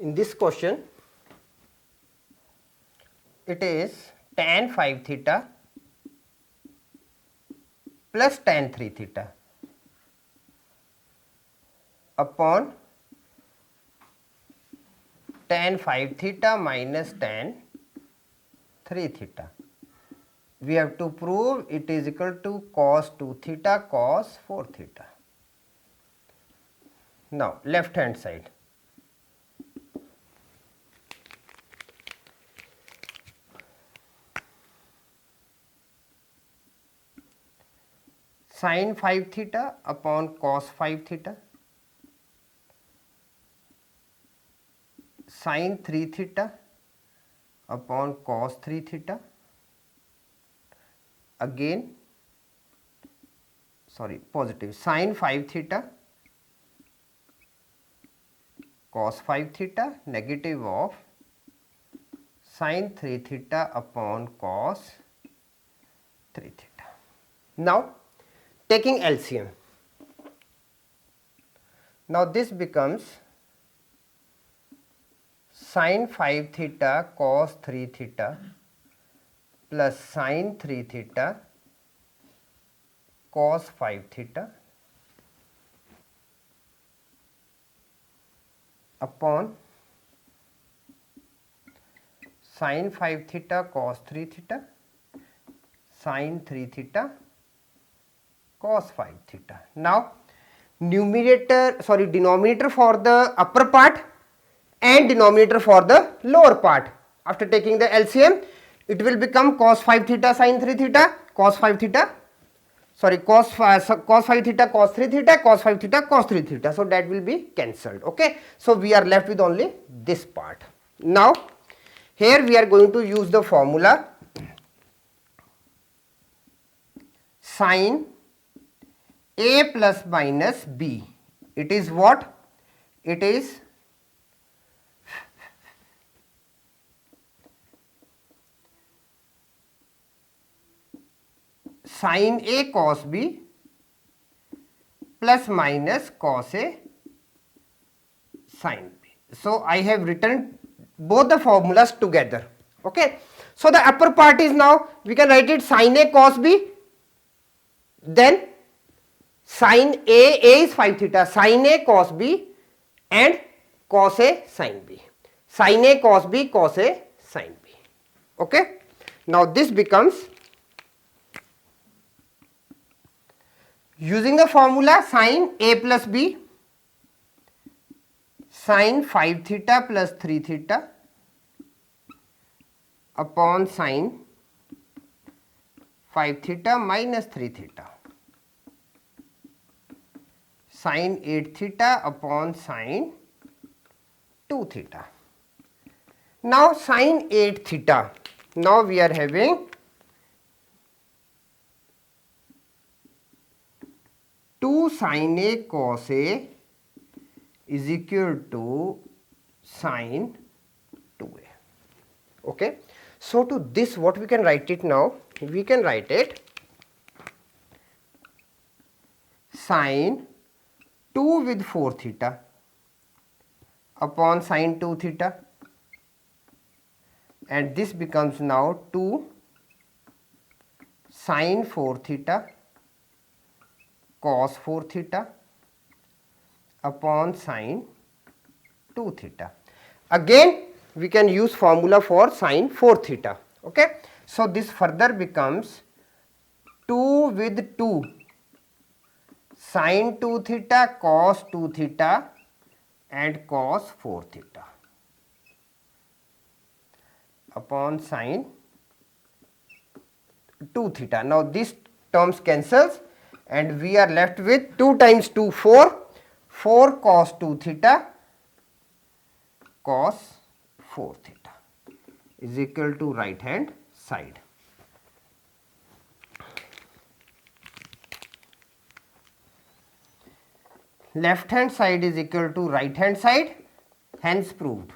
In this question, it is tan 5 theta plus tan 3 theta upon tan 5 theta minus tan 3 theta. We have to prove it is equal to cos 2 theta cos 4 theta. Now, left hand side. Sin 5 theta upon cos 5 theta, sin 3 theta upon cos 3 theta, again positive sin 5 theta cos 5 theta, negative of sin 3 theta upon cos 3 theta. Now, taking LCM, now this becomes sin 5 theta cos 3 theta plus sin 3 theta cos 5 theta upon sin 5 theta cos 3 theta sin 3 theta cos 5 theta. Now, denominator for the upper part and denominator for the lower part. After taking the LCM, it will become cos 5 theta sin 3 theta cos 5 theta, cos 5 theta cos 3 theta cos 5 theta cos 3 theta. So, that will be cancelled. Okay. So, we are left with only this part. Now, here we are going to use the formula sin A plus minus B. It is what? It is sin A cos B plus minus cos A sin B. So, I have written both the formulas together. Okay. So, the upper part is now we can write it sin A cos B, then sin A is 5 theta, sin A cos B and cos A sin B, sin A cos B cos A sin B. Okay. Now, this becomes, using the formula sin A plus B, sin 5 theta plus 3 theta upon sin 5 theta minus 3 theta, sin 8 theta upon sin 2 theta. Now, sin 8 theta, now we are having 2 sin A cos A is equal to sin 2A. Okay. So, to this what we can write it now? We can write it sin 2 with 4 theta upon sin 2 theta, and this becomes now 2 sin 4 theta cos 4 theta upon sin 2 theta. Again we can use formula for sin 4 theta. Okay. So, this further becomes 2 with 2 sin 2 theta cos 2 theta and cos 4 theta upon sin 2 theta. Now, this terms cancels and we are left with 2 times 2 4 cos 2 theta cos 4 theta is equal to right hand side. Left hand side is equal to right hand side, hence proved.